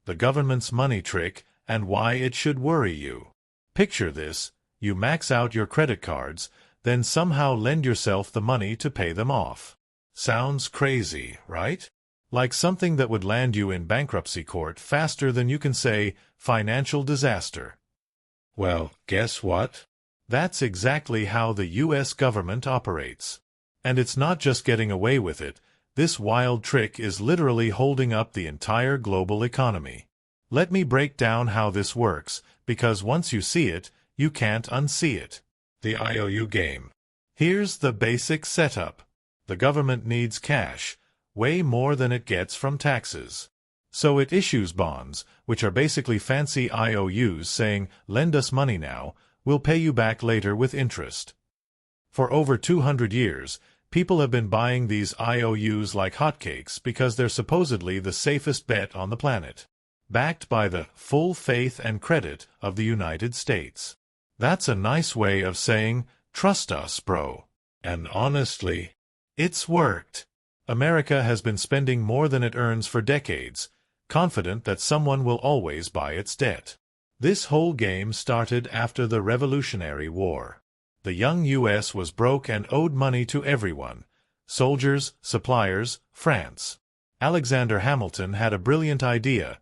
the government's money trick, and why it should worry you. Picture this: you max out your credit cards, then somehow lend yourself the money to pay them off. Sounds crazy, right? Like something that would land you in bankruptcy court faster than you can say, financial disaster. Well, guess what? That's exactly how the U.S. government operates. And it's not just getting away with it. This wild trick is literally holding up the entire global economy. Let me break down how this works, because once you see it, you can't unsee it. The IOU game. Here's the basic setup. The government needs cash, way more than it gets from taxes. So it issues bonds, which are basically fancy IOUs saying, lend us money now, we'll pay you back later with interest. For over 200 years, people have been buying these IOUs like hotcakes because they're supposedly the safest bet on the planet. Backed by the full faith and credit of the United States. That's a nice way of saying, trust us, bro. And honestly, it's worked. America has been spending more than it earns for decades, confident that someone will always buy its debt. This whole game started after the Revolutionary War. The young U.S. was broke and owed money to everyone: soldiers, suppliers, France. Alexander Hamilton had a brilliant idea: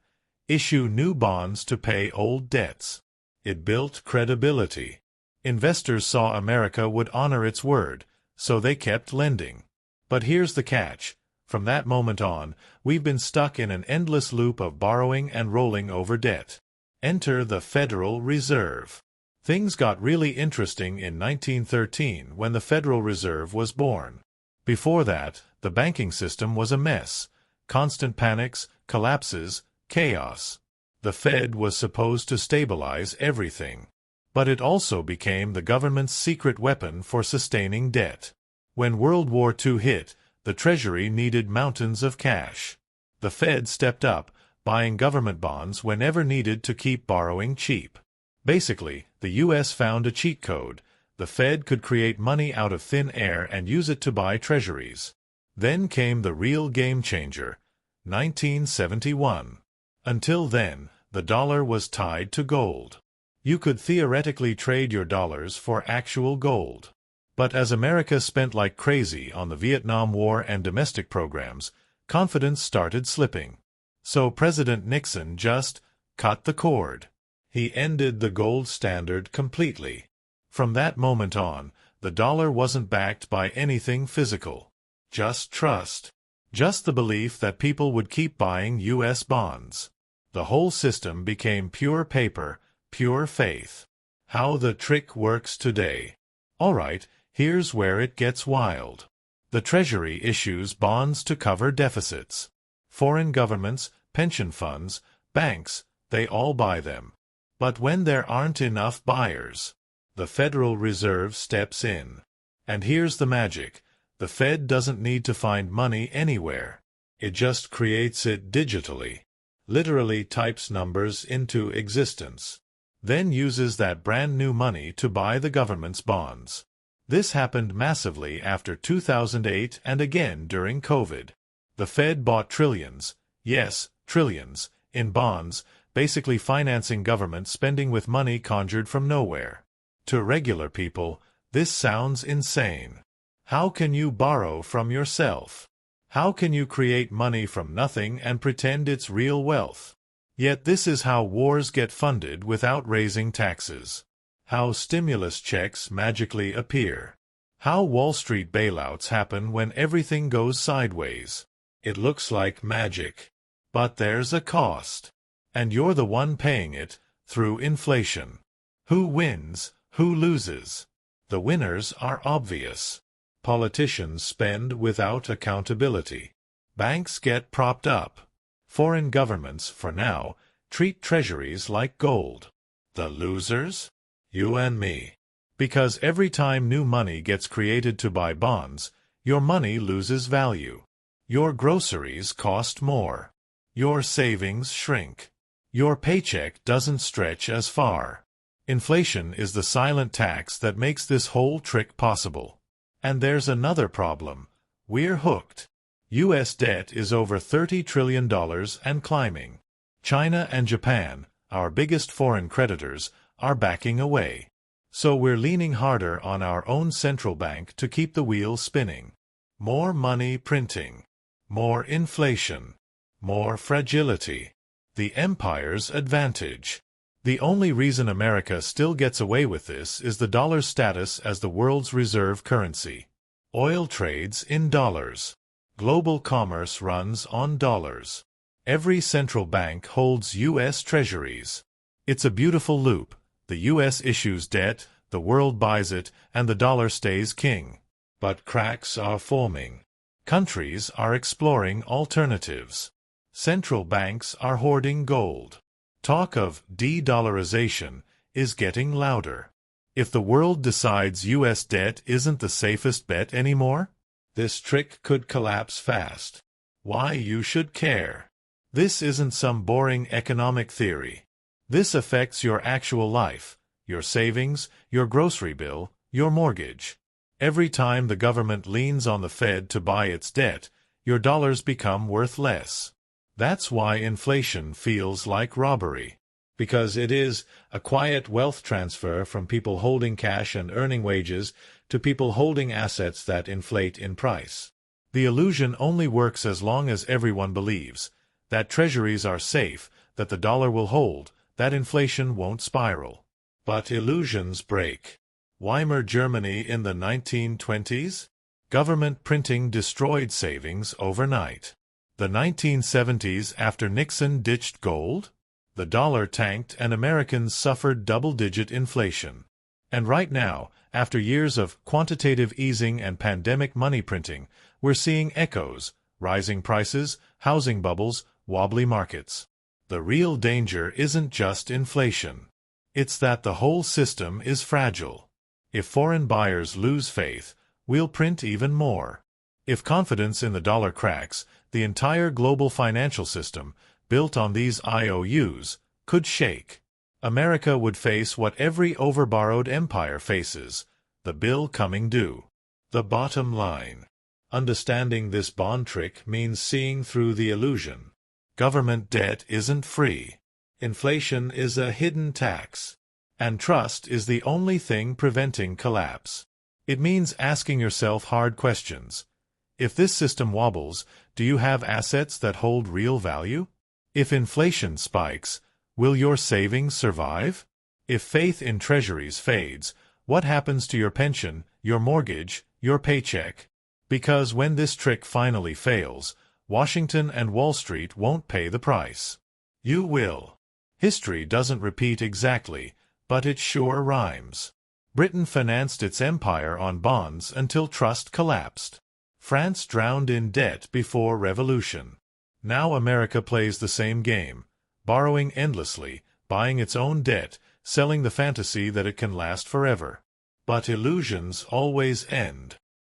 issue new bonds to pay old debts. It built credibility. Investors saw America would honor its word, so they kept lending. But here's the catch. From that moment on, we've been stuck in an endless loop of borrowing and rolling over debt. Enter the Federal Reserve. Things got really interesting in 1913 when the Federal Reserve was born. Before that, the banking system was a mess. Constant panics, collapses, chaos. The Fed was supposed to stabilize everything. But it also became the government's secret weapon for sustaining debt. When World War II hit, the Treasury needed mountains of cash. The Fed stepped up, buying government bonds whenever needed to keep borrowing cheap. Basically, the U.S. found a cheat code. The Fed could create money out of thin air and use it to buy treasuries. Then came the real game changer, 1971. Until then, the dollar was tied to gold. You could theoretically trade your dollars for actual gold. But as America spent like crazy on the Vietnam War and domestic programs, confidence started slipping. So President Nixon just cut the cord. He ended the gold standard completely. From that moment on, the dollar wasn't backed by anything physical. Just trust. Just the belief that people would keep buying U.S. bonds. The whole system became pure paper, pure faith. How the trick works today. All right, here's where it gets wild. The Treasury issues bonds to cover deficits. Foreign governments, pension funds, banks, they all buy them. But when there aren't enough buyers, the Federal Reserve steps in. And here's the magic. The Fed doesn't need to find money anywhere. It just creates it digitally. Literally types numbers into existence. Then uses that brand new money to buy the government's bonds. This happened massively after 2008 and again during COVID. The Fed bought trillions, yes, trillions, in bonds, basically financing government spending with money conjured from nowhere. To regular people, this sounds insane. How can you borrow from yourself? How can you create money from nothing and pretend it's real wealth? Yet this is how wars get funded without raising taxes. How stimulus checks magically appear. How Wall Street bailouts happen when everything goes sideways. It looks like magic. But there's a cost. And you're the one paying it, through inflation. Who wins? Who loses? The winners are obvious. Politicians spend without accountability. Banks get propped up. Foreign governments, for now, treat treasuries like gold. The losers? You and me. Because every time new money gets created to buy bonds, your money loses value. Your groceries cost more. Your savings shrink. Your paycheck doesn't stretch as far. Inflation is the silent tax that makes this whole trick possible. And there's another problem. We're hooked. U.S. debt is over $30 trillion and climbing. China and Japan, our biggest foreign creditors, are backing away. So we're leaning harder on our own central bank to keep the wheel spinning. More money printing. More inflation. More fragility. The empire's advantage. The only reason America still gets away with this is the dollar's status as the world's reserve currency. Oil trades in dollars. Global commerce runs on dollars. Every central bank holds U.S. treasuries. It's a beautiful loop. The U.S. issues debt, the world buys it, and the dollar stays king. But cracks are forming. Countries are exploring alternatives. Central banks are hoarding gold. Talk of de-dollarization is getting louder. If the world decides U.S. debt isn't the safest bet anymore, this trick could collapse fast. Why you should care. This isn't some boring economic theory. This affects your actual life, your savings, your grocery bill, your mortgage. Every time the government leans on the Fed to buy its debt, your dollars become worth less. That's why inflation feels like robbery. Because it is a quiet wealth transfer from people holding cash and earning wages to people holding assets that inflate in price. The illusion only works as long as everyone believes that treasuries are safe, that the dollar will hold, that inflation won't spiral. But illusions break. Weimar Germany in the 1920s? Government printing destroyed savings overnight. The 1970s after Nixon ditched gold? The dollar tanked and Americans suffered double-digit inflation. And right now, after years of quantitative easing and pandemic money printing, we're seeing echoes, rising prices, housing bubbles, wobbly markets. The real danger isn't just inflation. It's that the whole system is fragile. If foreign buyers lose faith, we'll print even more. If confidence in the dollar cracks, the entire global financial system, built on these IOUs, could shake. America would face what every overborrowed empire faces, the bill coming due. The bottom line. Understanding this bond trick means seeing through the illusion. Government debt isn't free. Inflation is a hidden tax. And trust is the only thing preventing collapse. It means asking yourself hard questions. If this system wobbles, do you have assets that hold real value? If inflation spikes, will your savings survive? If faith in treasuries fades, what happens to your pension, your mortgage, your paycheck? Because when this trick finally fails, Washington and Wall Street won't pay the price. You will. History doesn't repeat exactly, but it sure rhymes. Britain financed its empire on bonds until trust collapsed. France drowned in debt before revolution. Now America plays the same game, borrowing endlessly, buying its own debt, selling the fantasy that it can last forever. But illusions always end.